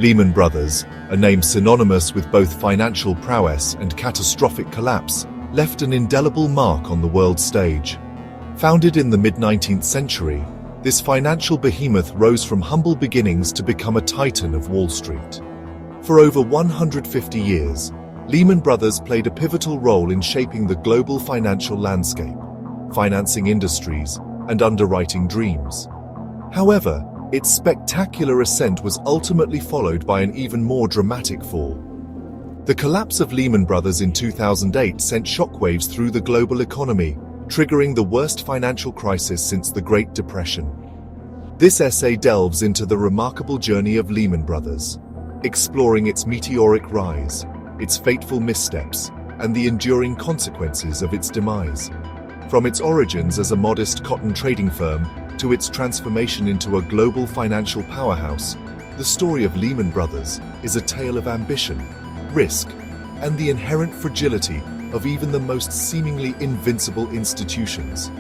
Lehman Brothers, a name synonymous with both financial prowess and catastrophic collapse, left an indelible mark on the world stage. Founded in the mid-19th century, this financial behemoth rose from humble beginnings to become a titan of Wall Street. For over 150 years, Lehman Brothers played a pivotal role in shaping the global financial landscape, financing industries, and underwriting dreams. However, its spectacular ascent was ultimately followed by an even more dramatic fall. The collapse of Lehman Brothers in 2008 sent shockwaves through the global economy, triggering the worst financial crisis since the Great Depression. This essay delves into the remarkable journey of Lehman Brothers, exploring its meteoric rise, its fateful missteps, and the enduring consequences of its demise. From its origins as a modest cotton trading firm to its transformation into a global financial powerhouse, the story of Lehman Brothers is a tale of ambition, risk, and the inherent fragility of even the most seemingly invincible institutions.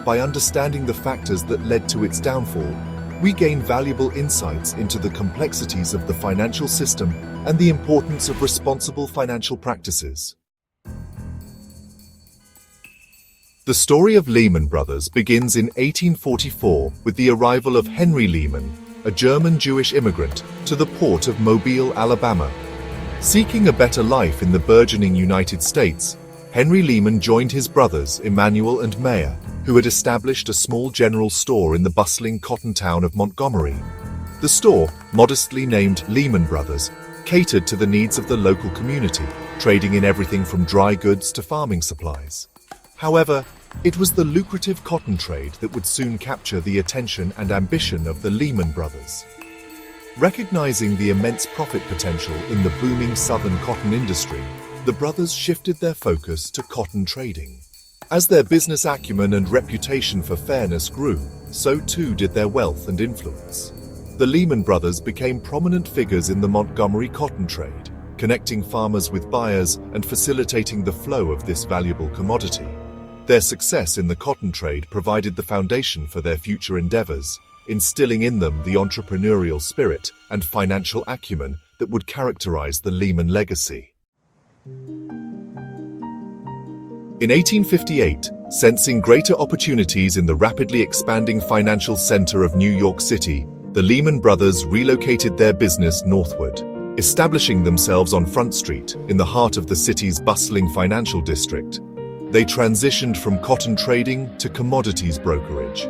By understanding the factors that led to its downfall, we gain valuable insights into the complexities of the financial system and the importance of responsible financial practices. The story of Lehman Brothers begins in 1844 with the arrival of Henry Lehman, a German Jewish immigrant, to the port of Mobile, Alabama. Seeking a better life in the burgeoning United States, Henry Lehman joined his brothers Emmanuel and Meyer, who had established a small general store in the bustling cotton town of Montgomery. The store, modestly named Lehman Brothers, catered to the needs of the local community, trading in everything from dry goods to farming supplies. However, it was the lucrative cotton trade that would soon capture the attention and ambition of the Lehman Brothers. Recognizing the immense profit potential in the booming southern cotton industry, the brothers shifted their focus to cotton trading. As their business acumen and reputation for fairness grew, so too did their wealth and influence. The Lehman Brothers became prominent figures in the Montgomery cotton trade, connecting farmers with buyers and facilitating the flow of this valuable commodity. Their success in the cotton trade provided the foundation for their future endeavors, instilling in them the entrepreneurial spirit and financial acumen that would characterize the Lehman legacy. In 1858, sensing greater opportunities in the rapidly expanding financial center of New York City, the Lehman Brothers relocated their business northward, establishing themselves on Front Street in the heart of the city's bustling financial district. They transitioned from cotton trading to commodities brokerage.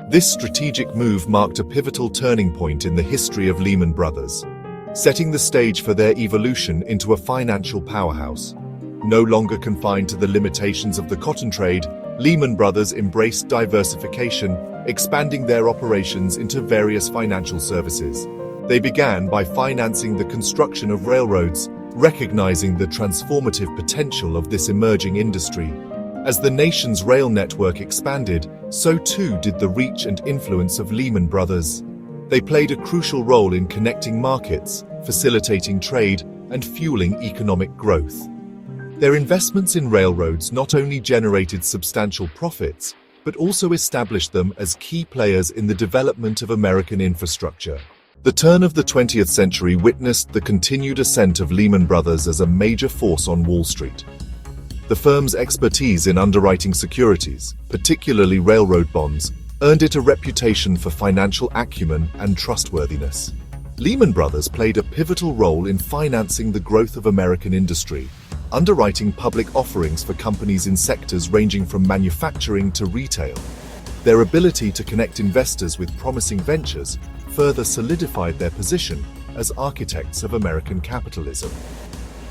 This strategic move marked a pivotal turning point in the history of Lehman Brothers, setting the stage for their evolution into a financial powerhouse. No longer confined to the limitations of the cotton trade, Lehman Brothers embraced diversification, expanding their operations into various financial services. They began by financing the construction of railroads, recognizing the transformative potential of this emerging industry. As the nation's rail network expanded, so too did the reach and influence of Lehman Brothers. They played a crucial role in connecting markets, facilitating trade, and fueling economic growth. Their investments in railroads not only generated substantial profits, but also established them as key players in the development of American infrastructure. The turn of the 20th century witnessed the continued ascent of Lehman Brothers as a major force on Wall Street. The firm's expertise in underwriting securities, particularly railroad bonds, earned it a reputation for financial acumen and trustworthiness. Lehman Brothers played a pivotal role in financing the growth of American industry, underwriting public offerings for companies in sectors ranging from manufacturing to retail. Their ability to connect investors with promising ventures further solidified their position as architects of American capitalism.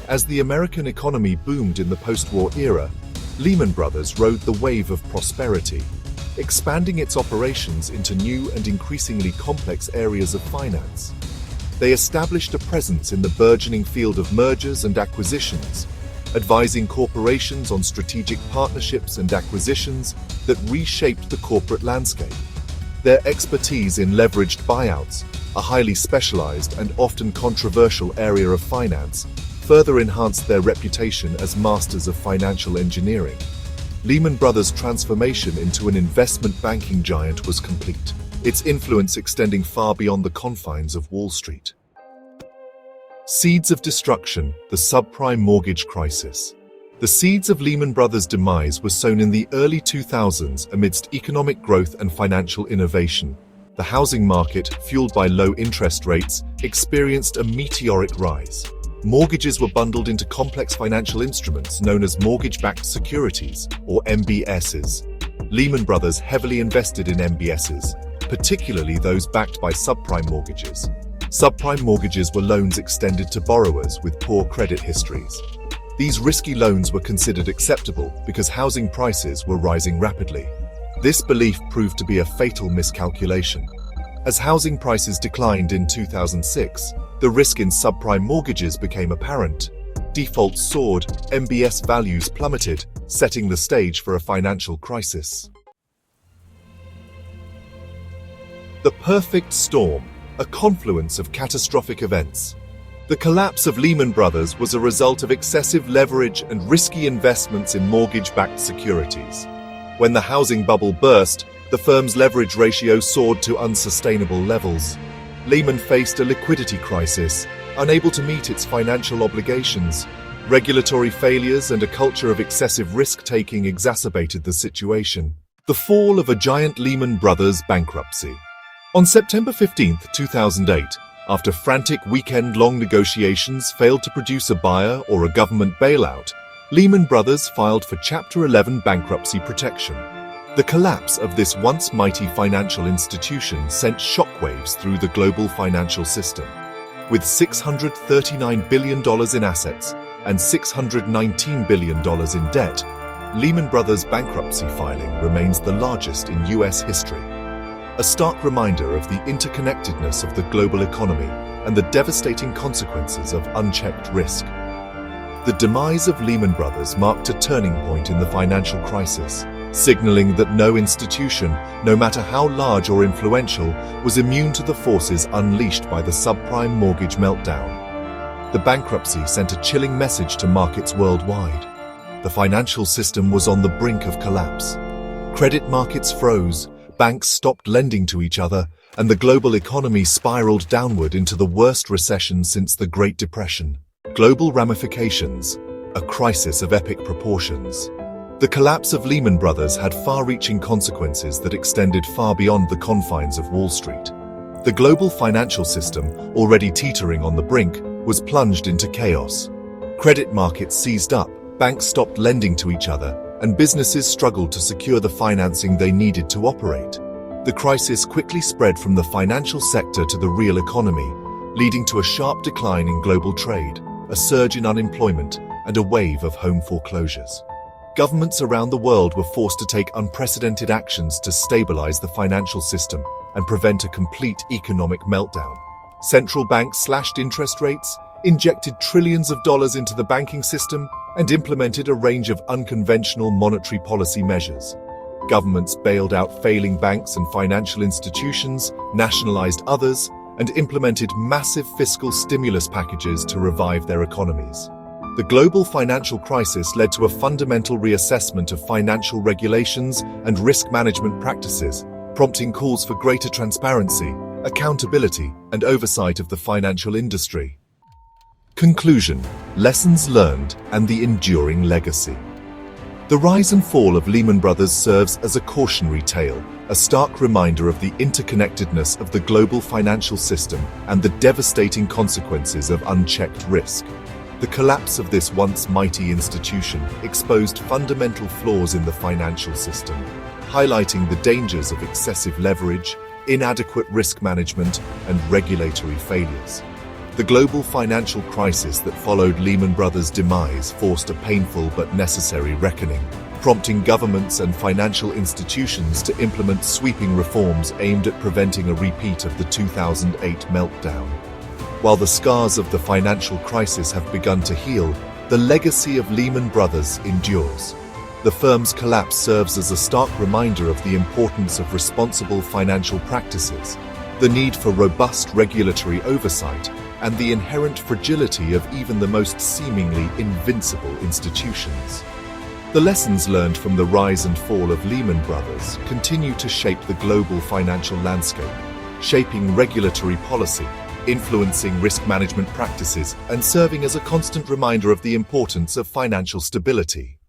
As the American economy boomed in the post-war era, Lehman Brothers rode the wave of prosperity, expanding its operations into new and increasingly complex areas of finance. They established a presence in the burgeoning field of mergers and acquisitions, advising corporations on strategic partnerships and acquisitions that reshaped the corporate landscape. Their expertise in leveraged buyouts, a highly specialized and often controversial area of finance, further enhanced their reputation as masters of financial engineering. Lehman Brothers' transformation into an investment banking giant was complete, its influence extending far beyond the confines of Wall Street. Seeds of destruction, the subprime mortgage crisis. The seeds of Lehman Brothers' demise were sown in the early 2000s amidst economic growth and financial innovation. The housing market, fueled by low interest rates, experienced a meteoric rise. Mortgages were bundled into complex financial instruments known as mortgage-backed securities, or MBSs. Lehman Brothers heavily invested in MBSs, particularly those backed by subprime mortgages. Subprime mortgages were loans extended to borrowers with poor credit histories. These risky loans were considered acceptable because housing prices were rising rapidly. This belief proved to be a fatal miscalculation. As housing prices declined in 2006, the risk in subprime mortgages became apparent. Defaults soared, MBS values plummeted, setting the stage for a financial crisis. The perfect storm, a confluence of catastrophic events. The collapse of Lehman Brothers was a result of excessive leverage and risky investments in mortgage-backed securities. When the housing bubble burst, the firm's leverage ratio soared to unsustainable levels. Lehman faced a liquidity crisis, unable to meet its financial obligations. Regulatory failures and a culture of excessive risk-taking exacerbated the situation. The fall of a giant Lehman Brothers bankruptcy. On September 15, 2008, after frantic weekend-long negotiations failed to produce a buyer or a government bailout, Lehman Brothers filed for Chapter 11 bankruptcy protection. The collapse of this once mighty financial institution sent shockwaves through the global financial system. With $639 billion in assets and $619 billion in debt, Lehman Brothers' bankruptcy filing remains the largest in U.S. history. A stark reminder of the interconnectedness of the global economy and the devastating consequences of unchecked risk. The demise of Lehman Brothers marked a turning point in the financial crisis, signaling that no institution, no matter how large or influential, was immune to the forces unleashed by the subprime mortgage meltdown. The bankruptcy sent a chilling message to markets worldwide. The financial system was on the brink of collapse. Credit markets froze, banks stopped lending to each other, and the global economy spiraled downward into the worst recession since the Great Depression. Global ramifications, a crisis of epic proportions. The collapse of Lehman Brothers had far-reaching consequences that extended far beyond the confines of Wall Street. The global financial system, already teetering on the brink, was plunged into chaos. Credit markets seized up, banks stopped lending to each other, and businesses struggled to secure the financing they needed to operate. The crisis quickly spread from the financial sector to the real economy, leading to a sharp decline in global trade, a surge in unemployment, and a wave of home foreclosures. Governments around the world were forced to take unprecedented actions to stabilize the financial system and prevent a complete economic meltdown. Central banks slashed interest rates, injected trillions of dollars into the banking system, and implemented a range of unconventional monetary policy measures. Governments bailed out failing banks and financial institutions, nationalized others, and implemented massive fiscal stimulus packages to revive their economies. The global financial crisis led to a fundamental reassessment of financial regulations and risk management practices, prompting calls for greater transparency, accountability, and oversight of the financial industry. Conclusion: lessons learned and the enduring legacy. The rise and fall of Lehman Brothers serves as a cautionary tale, a stark reminder of the interconnectedness of the global financial system and the devastating consequences of unchecked risk. The collapse of this once mighty institution exposed fundamental flaws in the financial system, highlighting the dangers of excessive leverage, inadequate risk management, and regulatory failures. The global financial crisis that followed Lehman Brothers' demise forced a painful but necessary reckoning, prompting governments and financial institutions to implement sweeping reforms aimed at preventing a repeat of the 2008 meltdown. While the scars of the financial crisis have begun to heal, the legacy of Lehman Brothers endures. The firm's collapse serves as a stark reminder of the importance of responsible financial practices, the need for robust regulatory oversight, and the inherent fragility of even the most seemingly invincible institutions. The lessons learned from the rise and fall of Lehman Brothers continue to shape the global financial landscape, shaping regulatory policy, influencing risk management practices and serving as a constant reminder of the importance of financial stability.